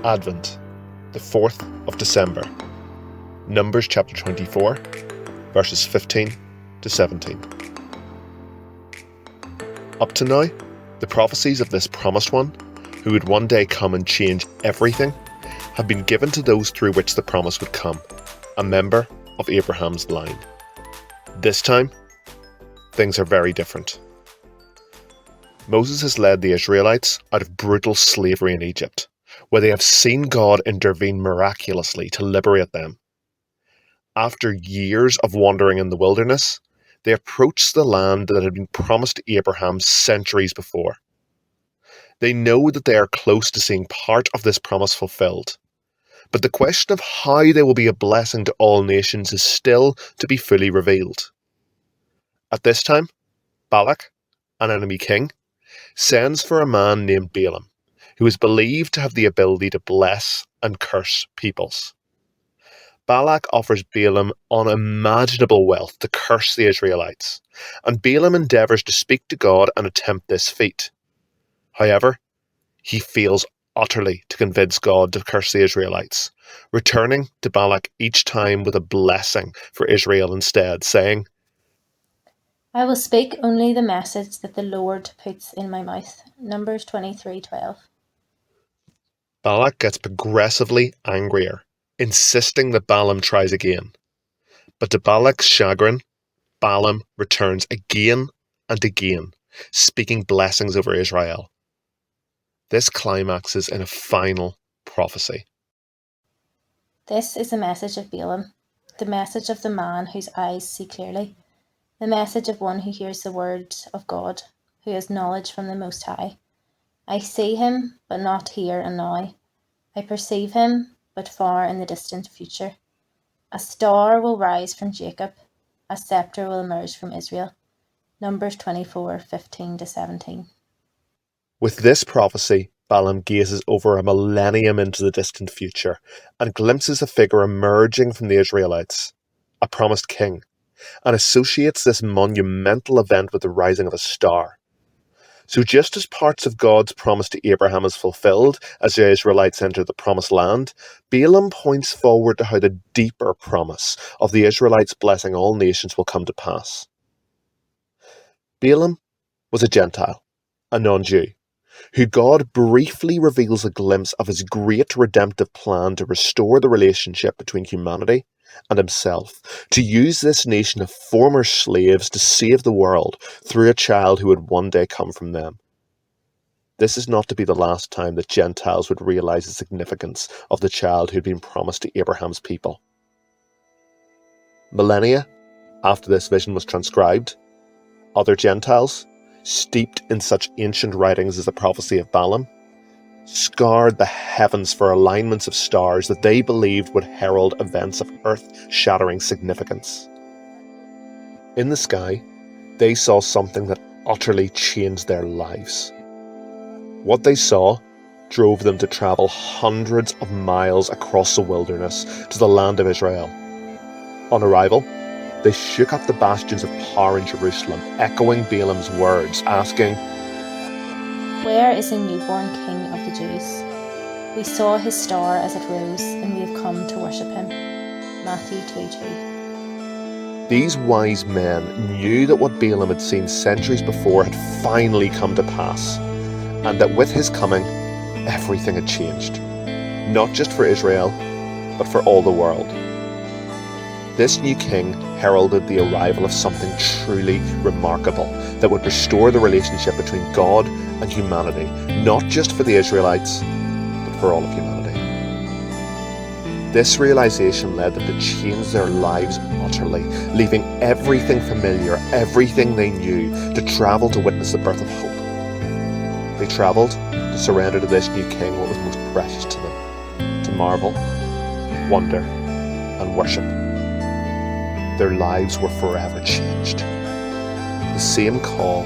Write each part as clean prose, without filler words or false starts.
Advent, the 4th of December. Numbers chapter 24, verses 15 to 17. Up to now, the prophecies of this promised one, who would one day come and change everything, have been given to those through which the promise would come, a member of Abraham's line. This time, things are very different. Moses has led the Israelites out of brutal slavery in Egypt, where they have seen God intervene miraculously to liberate them. After years of wandering in the wilderness, they approach the land that had been promised to Abraham centuries before. They know that they are close to seeing part of this promise fulfilled, but the question of how they will be a blessing to all nations is still to be fully revealed. At this time, Balak, an enemy king, sends for a man named Balaam, who is believed to have the ability to bless and curse peoples. Balak offers Balaam unimaginable wealth to curse the Israelites, and Balaam endeavours to speak to God and attempt this feat. However, he fails utterly to convince God to curse the Israelites, returning to Balak each time with a blessing for Israel instead, saying, "I will speak only the message that the Lord puts in my mouth." Numbers 23:12. Balak gets progressively angrier, insisting that Balaam tries again. But to Balak's chagrin, Balaam returns again and again, speaking blessings over Israel. This climaxes in a final prophecy. This is the message of Balaam, the message of the man whose eyes see clearly, the message of one who hears the words of God, who has knowledge from the Most High. I see him, but not here and now. I perceive him, but far in the distant future. A star will rise from Jacob, a scepter will emerge from Israel. Numbers 24:15 to 17. With this prophecy, Balaam gazes over a millennium into the distant future and glimpses a figure emerging from the Israelites, a promised king, and associates this monumental event with the rising of a star. So just as parts of God's promise to Abraham is fulfilled as the Israelites enter the promised land, Balaam points forward to how the deeper promise of the Israelites blessing all nations will come to pass. Balaam was a Gentile, a non-Jew, who God briefly reveals a glimpse of his great redemptive plan to restore the relationship between humanity and himself, to use this nation of former slaves to save the world through a child who would one day come from them. This is not to be the last time that Gentiles would realize the significance of the child who had been promised to Abraham's people. Millennia after this vision was transcribed, other Gentiles, steeped in such ancient writings as the prophecy of Balaam, scoured the heavens for alignments of stars that they believed would herald events of earth-shattering significance. In the sky, they saw something that utterly changed their lives. What they saw drove them to travel hundreds of miles across the wilderness to the land of Israel. On arrival, they shook up the bastions of power in Jerusalem, echoing Balaam's words, asking, "Where is the newborn King of the Jews? We saw his star as it rose, and we have come to worship him." Matthew 2:2. These wise men knew that what Balaam had seen centuries before had finally come to pass, and that with his coming, everything had changed, not just for Israel, but for all the world. This new king heralded the arrival of something truly remarkable that would restore the relationship between God and humanity, not just for the Israelites, but for all of humanity. This realization led them to change their lives utterly, leaving everything familiar, everything they knew, to travel to witness the birth of hope. They travelled to surrender to this new king what was most precious to them, to marvel, wonder, and worship. Their lives were forever changed. The same call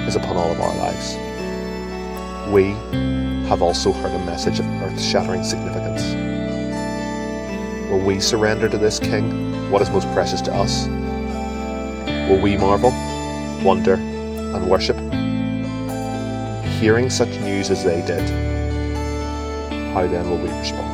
is upon all of our lives. We have also heard a message of earth-shattering significance. Will we surrender to this King, what is most precious to us? Will we marvel, wonder, and worship? Hearing such news as they did, how then will we respond?